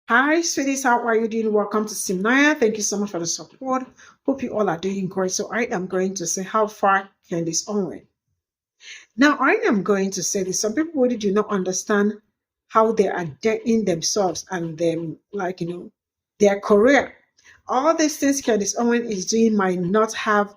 Hi, sweeties. How are you doing? Welcome to Simnaya. Thank you so much for the support. Hope you all are doing great. So I am going to say how far Candace Owens. Now I am going to say this. Some people really do not understand how they are in themselves and them, like their career. All these things Candace Owens is doing might not have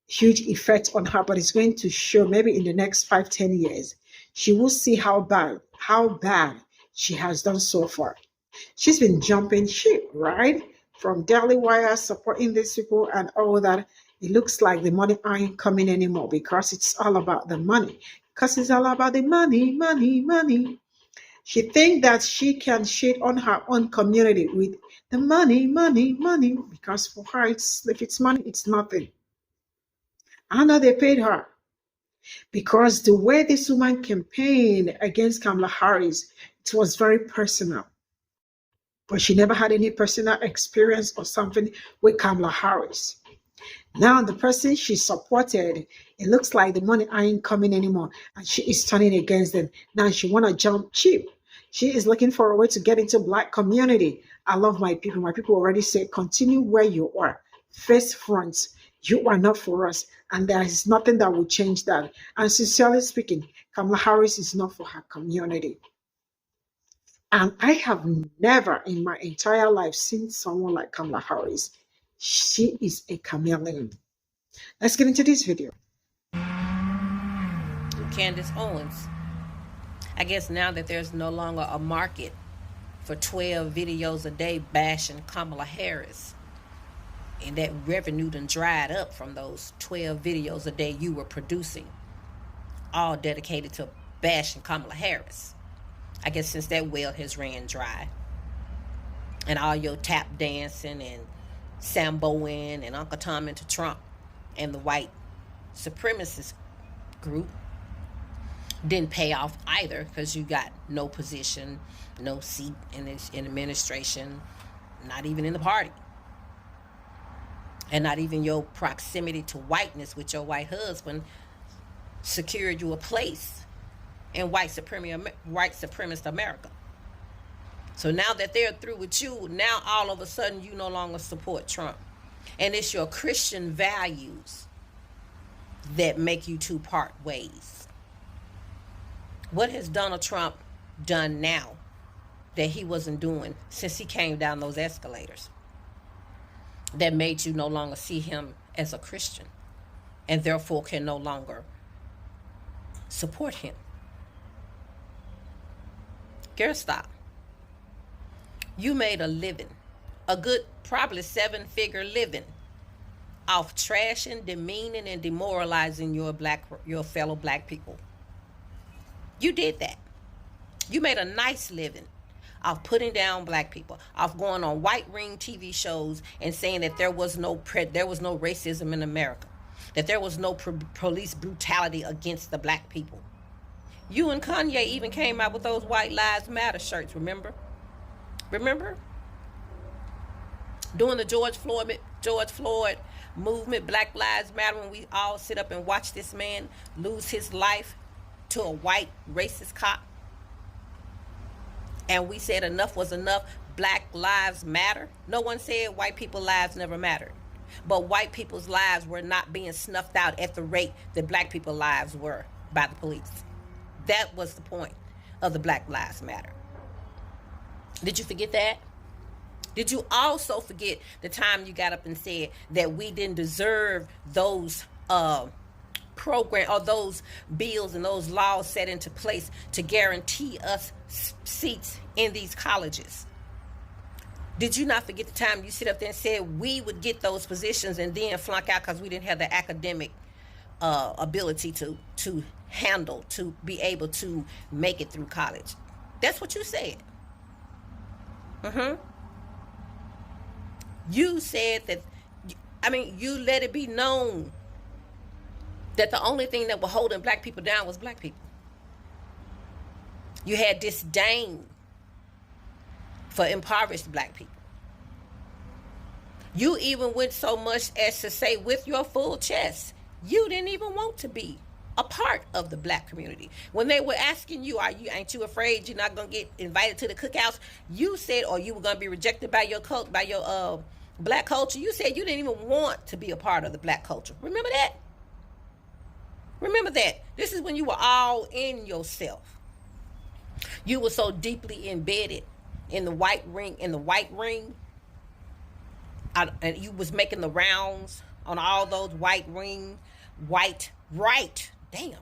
huge effect on her, but it's going to show maybe in the next 5, 10 years. She will see how bad she has done so far. She's been jumping ship, right? From Daily Wire supporting these people and all that. It looks like the money ain't coming anymore because it's all about the money. Because it's all about the money, money, money. She thinks that she can shit on her own community with the money, money, money. Because for her, if it's money, it's nothing. I know they paid her because the way this woman campaigned against Kamala Harris, it was very personal. But she never had any personal experience or something with Kamala Harris. Now the person she supported, it looks like the money ain't coming anymore, and she is turning against them. Now she wanna jump ship. She is looking for a way to get into Black community. I love my people. My people already said, continue where you are. Face front. You are not for us, and there is nothing that will change that. And sincerely speaking, Kamala Harris is not for her community. And I have never in my entire life seen someone like Kamala Harris. She is a chameleon. Let's get into this video. Candace Owens. I guess now that there's no longer a market for 12 videos a day bashing Kamala Harris, and that revenue done dried up from those 12 videos a day you were producing, all dedicated to bashing Kamala Harris. I guess since that well has ran dry, and all your tap dancing and Samboing and Uncle Tom into Trump and the white supremacist group didn't pay off either, because you got no position, no seat in administration, not even in the party, and not even your proximity to whiteness with your white husband secured you a place in white supremacist America. So now that they're through with you, now all of a sudden you no longer support Trump. And it's your Christian values that make you two part ways. What has Donald Trump done now that he wasn't doing since he came down those escalators that made you no longer see him as a Christian and therefore can no longer support him? Girl, stop. You made a living, a good probably 7-figure living, off trashing, demeaning, and demoralizing your fellow Black people. You did that. You made a nice living off putting down Black people, off going on white ring TV shows and saying that there was no racism in America, that there was no police brutality against the Black people. You and Kanye even came out with those White Lives Matter shirts, remember? During the George Floyd movement, Black Lives Matter, when we all sit up and watch this man lose his life to a white racist cop, and we said enough was enough, Black Lives Matter. No one said white people's lives never mattered, but white people's lives were not being snuffed out at the rate that Black people's lives were by the police. That was the point of the Black Lives Matter. Did you forget that? Did you also forget the time you got up and said that we didn't deserve those program or those bills and those laws set into place to guarantee us seats in these colleges? Did you not forget the time you sit up there and said we would get those positions and then flunk out because we didn't have the academic ability to handle, to be able to make it through college? That's what you said. You said that, you let it be known that the only thing that was holding Black people down was Black people. You had disdain for impoverished Black people. You even went so much as to say with your full chest, you didn't even want to be a part of the black community. When they were asking you, ain't you afraid you're not gonna get invited to the cookouts? You said, or you were gonna be rejected by your black culture. You said you didn't even want to be a part of the black culture. Remember that? Remember that. This is when you were all in yourself. You were so deeply embedded in the white ring, and you was making the rounds on all those right, damn,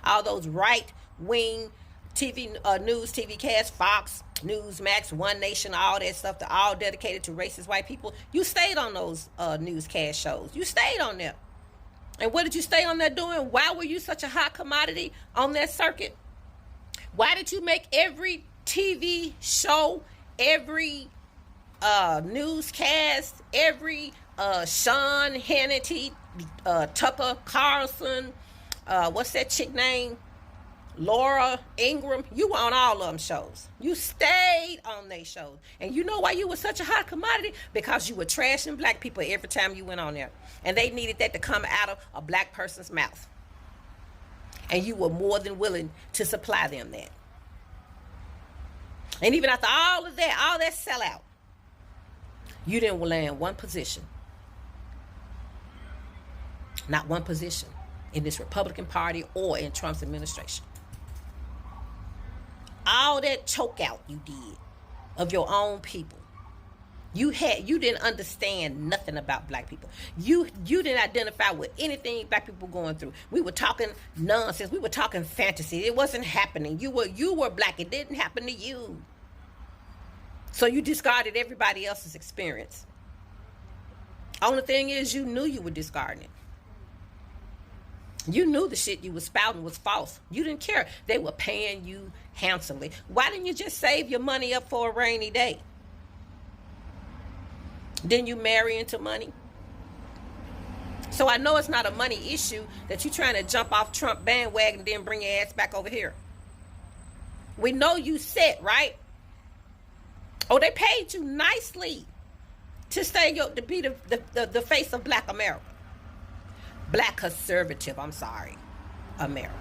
all those right wing TV news, TV cast, Fox, Newsmax, One Nation, all that stuff, that all dedicated to racist white people. You stayed on those newscast shows. You stayed on there. And what did you stay on there doing? Why were you such a hot commodity on that circuit? Why did you make every TV show, every newscast, every Sean Hannity, Tucker Carlson, what's that chick name? Laura Ingraham. You were on all of them shows. You stayed on their shows. And you know why you were such a hot commodity? Because you were trashing black people every time you went on there. And they needed that to come out of a black person's mouth. And you were more than willing to supply them that. And even after all of that, all that sellout, you didn't land one position. Not one position in this Republican Party or in Trump's administration. All that choke out you did of your own people. You didn't understand nothing about black people. You didn't identify with anything black people were going through. We were talking nonsense. We were talking fantasy. It wasn't happening. You were black. It didn't happen to you. So you discarded everybody else's experience. Only thing is, you knew you were discarding it. You knew the shit you was spouting was false. You didn't care. They were paying you handsomely. Why didn't you just save your money up for a rainy day? Didn't you marry into money? So I know it's not a money issue that you're trying to jump off Trump bandwagon and then bring your ass back over here. We know you set, right? Oh, they paid you nicely to to be the face of black America. Black conservative, America.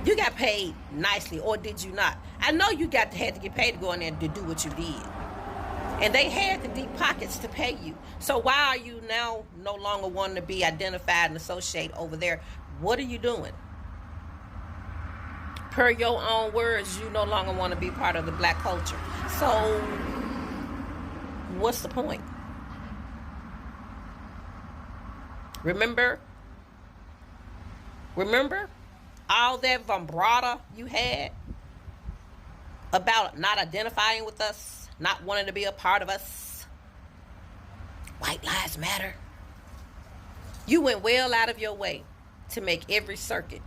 You got paid nicely, or did you not? I know you had to get paid to go in there to do what you did. And they had the deep pockets to pay you. So why are you now no longer wanting to be identified and associated over there? What are you doing? Per your own words, you no longer want to be part of the black culture. So what's the point? Remember all that vibrato you had about not identifying with us, not wanting to be a part of us? White lives matter. You went well out of your way to make every circuit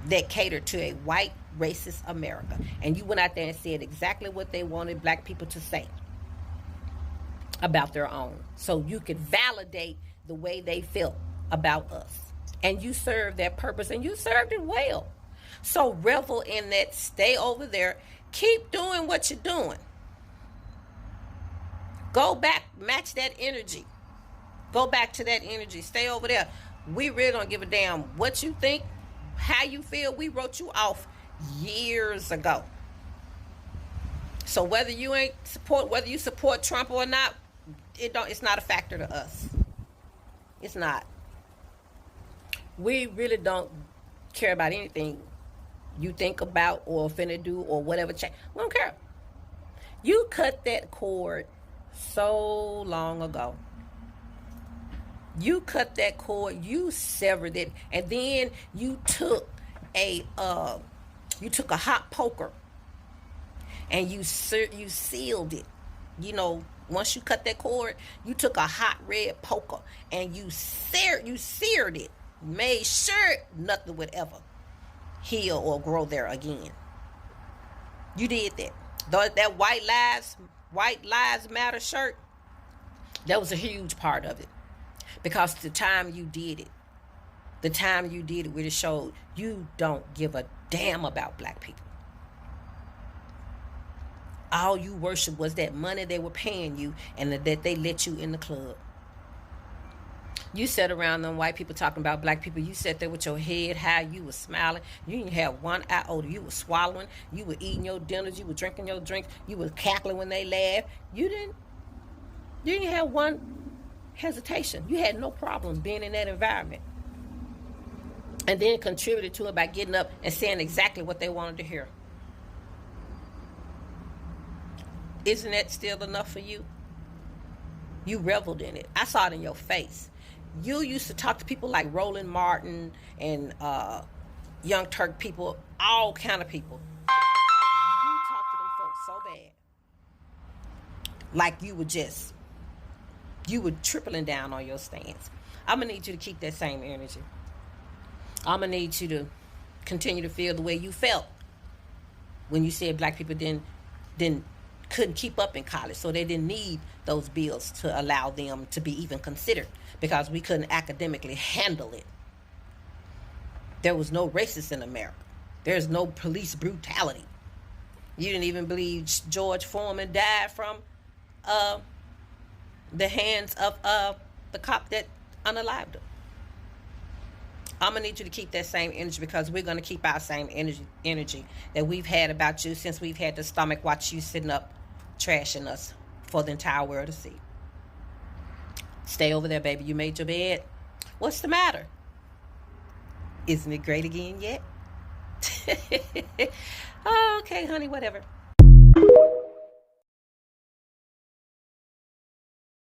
that catered to a white racist America. And you went out there and said exactly what they wanted black people to say about their own. So you could validate the way they felt about us. And you served that purpose, and you served it well. So revel in that. Stay over there. Keep doing what you're doing. Go back, match that energy. Go back to that energy. Stay over there. We really don't give a damn what you think, how you feel. We wrote you off years ago. So whether you support Trump or not, it's not a factor to us. It's not. We really don't care about anything you think about or finna do or whatever change. We don't care. You cut that cord so long ago. You cut that cord, you severed it, and then you took a hot poker and you sealed it. You know, once you cut that cord, you took a hot red poker and you seared it, made sure nothing would ever heal or grow there again. You did that. That White Lives Matter shirt, that was a huge part of it. Because the time you did it really showed you don't give a damn about black people. All you worship was that money they were paying you and that they let you in the club. You sat around them white people talking about black people. You sat there with your head high. You was smiling. You didn't have one iota. You were swallowing. You were eating your dinners. You were drinking your drinks. You were cackling when they laughed. You didn't have one hesitation. You had no problem being in that environment. And then contributed to it by getting up and saying exactly what they wanted to hear. Isn't that still enough for you? You reveled in it. I saw it in your face. You used to talk to people like Roland Martin and Young Turk people, all kind of people. You talked to them folks so bad. Like you were tripling down on your stance. I'm going to need you to keep that same energy. I'm going to need you to continue to feel the way you felt when you said black people couldn't keep up in college, so they didn't need those bills to allow them to be even considered because we couldn't academically handle it. There was no racists in America. There's no police brutality. You didn't even believe George Foreman died from the hands of the cop that unalived him. I'm going to need you to keep that same energy because we're going to keep our same energy that we've had about you since we've had the stomach watch you sitting up trashing us for the entire world to see. Stay over there, baby. You made your bed. What's the matter? Isn't it great again yet? Oh, okay, honey, whatever.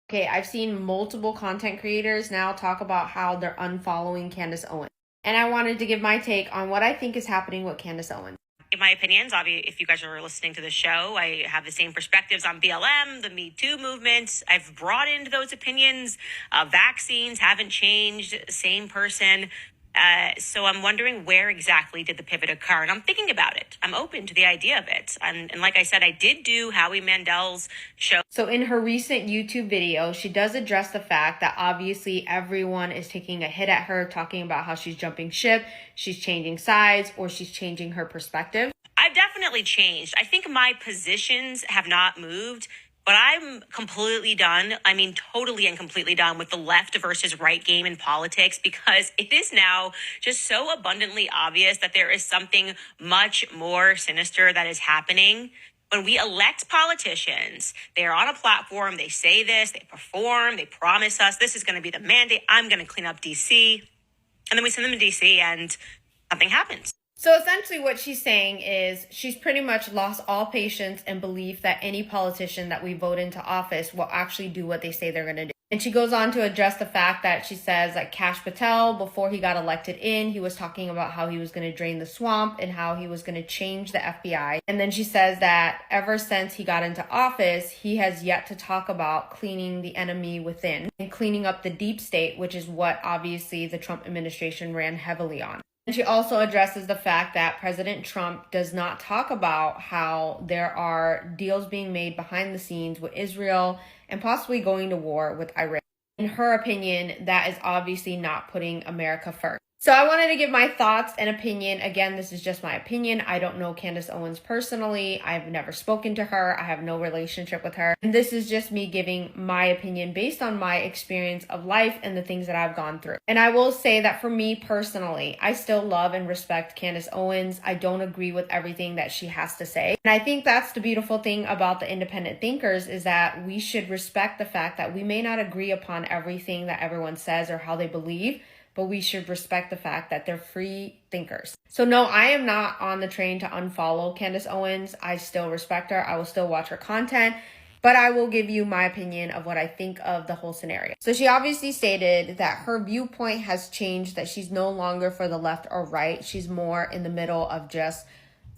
Okay, I've seen multiple content creators now talk about how they're unfollowing Candace Owens. And I wanted to give my take on what I think is happening with Candace Owens. In my opinions, obviously, if you guys are listening to the show, I have the same perspectives on BLM, the Me Too movement. I've broadened those opinions. Vaccines haven't changed, same person. So I'm wondering where exactly did the pivot occur? And I'm thinking about it. I'm open to the idea of it. And like I said, I did do Howie Mandel's show. So in her recent YouTube video, she does address the fact that obviously everyone is taking a hit at her, talking about how she's jumping ship, she's changing sides, or she's changing her perspective. I've definitely changed. I think my positions have not moved. But I'm completely done. I mean, totally and completely done with the left versus right game in politics because it is now just so abundantly obvious that there is something much more sinister that is happening. When we elect politicians, they're on a platform, they say this, they perform, they promise us this is going to be the mandate. I'm going to clean up DC. And then we send them to DC and nothing happens. So essentially what she's saying is she's pretty much lost all patience and belief that any politician that we vote into office will actually do what they say they're going to do. And she goes on to address the fact that she says that Pe0ple, before he got elected in, he was talking about how he was going to drain the swamp and how he was going to change the FBI. And then she says that ever since he got into office, he has yet to talk about cleaning the enemy within and cleaning up the deep state, which is what obviously the Trump administration ran heavily on. And she also addresses the fact that President Trump does not talk about how there are deals being made behind the scenes with Israel and possibly going to war with Iran. In her opinion, that is obviously not putting America first. So I wanted to give my thoughts and opinion. Again, this is just my opinion. I don't know Candace Owens personally. I've never spoken to her. I have no relationship with her. And this is just me giving my opinion based on my experience of life and the things that I've gone through. And I will say that for me personally, I still love and respect Candace Owens. I don't agree with everything that she has to say. And I think that's the beautiful thing about the independent thinkers is that we should respect the fact that we may not agree upon everything that everyone says or how they believe, but we should respect the fact that they're free thinkers. So no, I am not on the train to unfollow Candace Owens. I still respect her. I will still watch her content, but I will give you my opinion of what I think of the whole scenario. So she obviously stated that her viewpoint has changed, that she's no longer for the left or right. She's more in the middle of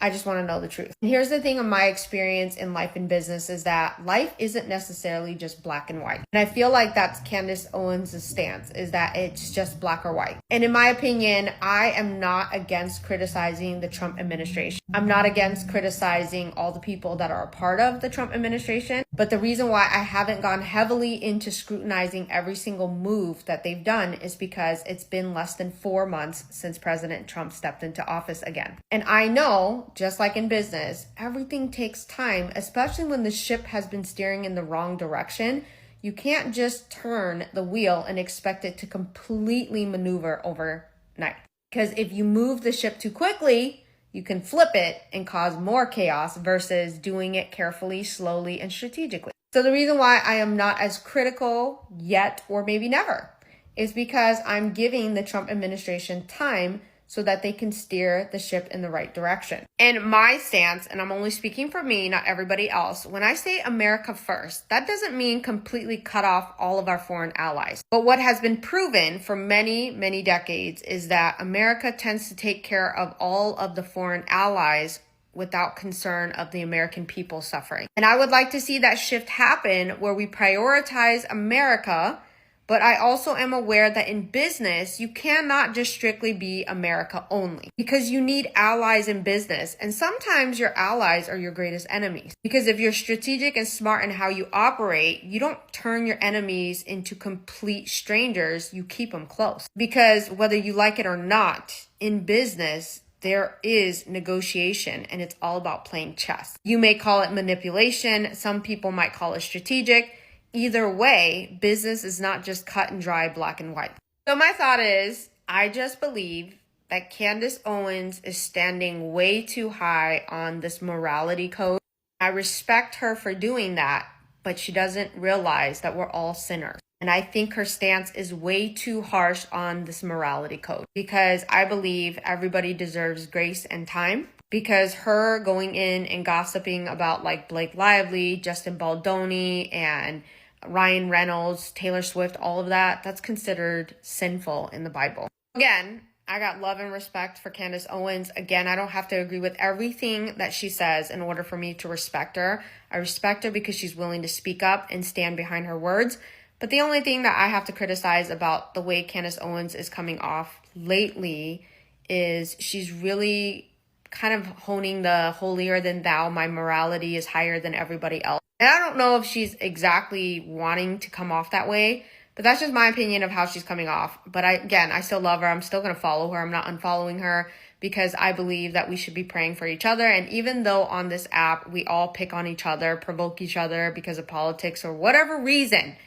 I just want to know the truth. And here's the thing of my experience in life and business is that life isn't necessarily just black and white. And I feel like that's Candace Owens' stance, is that it's just black or white. And in my opinion, I am not against criticizing the Trump administration. I'm not against criticizing all the people that are a part of the Trump administration. But the reason why I haven't gone heavily into scrutinizing every single move that they've done is because it's been less than 4 months since President Trump stepped into office again. And I know, just like in business, everything takes time, especially when the ship has been steering in the wrong direction. You can't just turn the wheel and expect it to completely maneuver overnight. Because if you move the ship too quickly, you can flip it and cause more chaos versus doing it carefully, slowly, and strategically. So the reason why I am not as critical yet, or maybe never, is because I'm giving the Trump administration time so that they can steer the ship in the right direction. And my stance, and I'm only speaking for me, not everybody else, when I say America first, that doesn't mean completely cut off all of our foreign allies. But what has been proven for many, many decades is that America tends to take care of all of the foreign allies without concern of the American people suffering. And I would like to see that shift happen where we prioritize America. But I also am aware that in business, you cannot just strictly be America only, because you need allies in business. And sometimes your allies are your greatest enemies. Because if you're strategic and smart in how you operate, you don't turn your enemies into complete strangers. You keep them close. Because whether you like it or not, in business, there is negotiation, and it's all about playing chess. You may call it manipulation. Some people might call it strategic. Either way, business is not just cut and dry, black and white. So my thought is, I just believe that Candace Owens is standing way too high on this morality code. I respect her for doing that, but she doesn't realize that we're all sinners. And I think her stance is way too harsh on this morality code, because I believe everybody deserves grace and time. Because her going in and gossiping about like Blake Lively, Justin Baldoni, and Ryan Reynolds, Taylor Swift, all of that, that's considered sinful in the Bible. Again, I got love and respect for Candace Owens. Again, I don't have to agree with everything that she says in order for me to respect her. I respect her because she's willing to speak up and stand behind her words. But the only thing that I have to criticize about the way Candace Owens is coming off lately is she's really kind of honing the holier than thou, my morality is higher than everybody else. And I don't know if she's exactly wanting to come off that way, but that's just my opinion of how she's coming off. But I still love her. I'm still going to follow her. I'm not unfollowing her because I believe that we should be praying for each other. And even though on this app, we all pick on each other, provoke each other because of politics or whatever reason,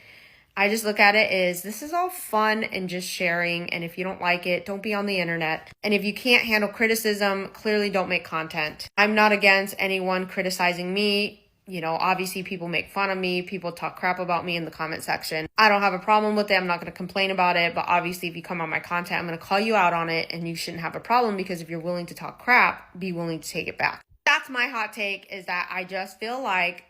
I just look at it as this is all fun and just sharing. And if you don't like it, don't be on the internet. And if you can't handle criticism, clearly don't make content. I'm not against anyone criticizing me. You know, obviously people make fun of me. People talk crap about me in the comment section. I don't have a problem with it. I'm not going to complain about it. But obviously if you come on my content, I'm going to call you out on it. And you shouldn't have a problem, because if you're willing to talk crap, be willing to take it back. That's my hot take, is that I just feel like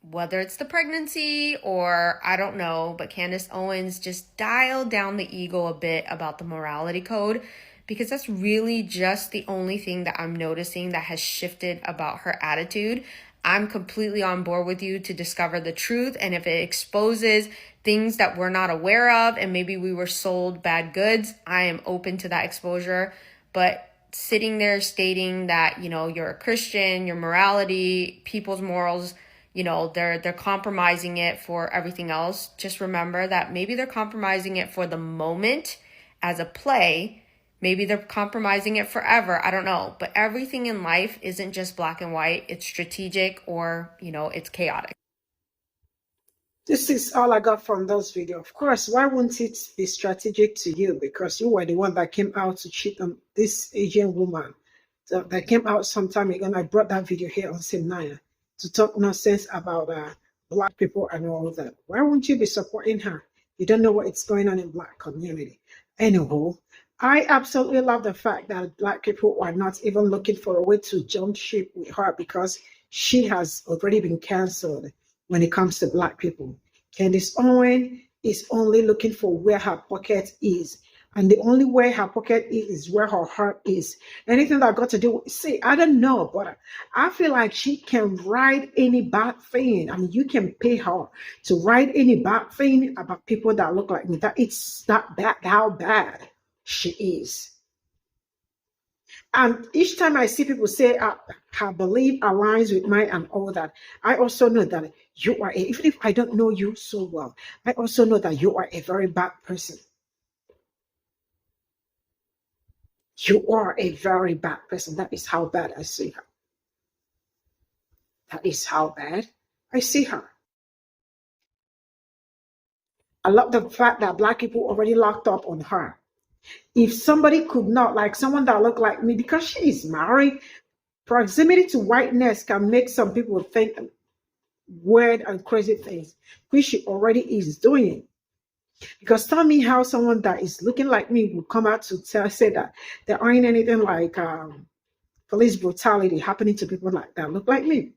whether it's the pregnancy or I don't know, but Candace Owens just dialed down the ego a bit about the morality code, because that's really just the only thing that I'm noticing that has shifted about her attitude. I'm completely on board with you to discover the truth. And if it exposes things that we're not aware of and maybe we were sold bad goods, I am open to that exposure. But sitting there stating that, you know, you're a Christian, your morality, people's morals, you know, they're compromising it for everything else. Just remember that maybe they're compromising it for the moment as a play. Maybe they're compromising it forever. I don't know. But everything in life isn't just black and white. It's strategic, or, you know, it's chaotic. This is all I got from those videos. Of course, why wouldn't it be strategic to you? Because you were the one that came out to cheat on this Asian woman. So that came out some time ago, and I brought that video here on Simnaya to talk nonsense about black people and all that. Why wouldn't you be supporting her? You don't know what is going on in black community. Anyhow, I absolutely love the fact that black people are not even looking for a way to jump ship with her, because she has already been cancelled when it comes to black people. Candace Owens is only looking for where her pocket is. And the only way her pocket is where her heart is. Anything that got to do with, see, I don't know, but I feel like she can write any bad thing. I mean, you can pay her to write any bad thing about people that look like me. That it's not bad, how bad she is. And each time I see people say her belief aligns with mine and all that, I also know that you are, even if I don't know you so well, I also know that you are a very bad person. You are a very bad person. That is how bad I see her. That is how bad I see her. I love the fact that Black people already locked up on her. If somebody could not, like someone that looked like me, because she is married, proximity to whiteness can make some people think weird and crazy things, which she already is doing. Because tell me how someone that is looking like me will come out to say that there ain't anything like police brutality happening to people like that look like me,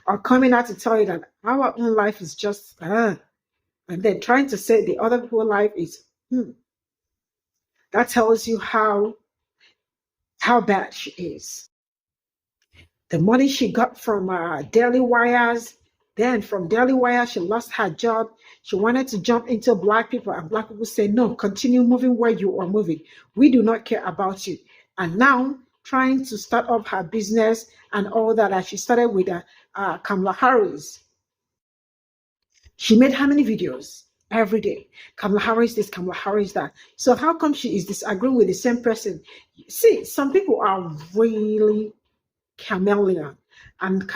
or coming out to tell you that our own life is just and then trying to say the other people's life is that tells you how bad she is. The money she got from Daily Wires, then from Daily Wire she lost her job. She wanted to jump into Black people, and Black people say no, continue moving where you are moving, we do not care about you. And now trying to start up her business and all that, as she started with Kamala Harris. She made how many videos every day? Kamala Harris this, Kamala Harris that. So how come she is disagreeing with the same person? See, some people are really chameleon. And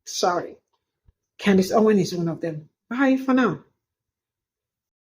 sorry, Candace Owens is one of them. Bye for now.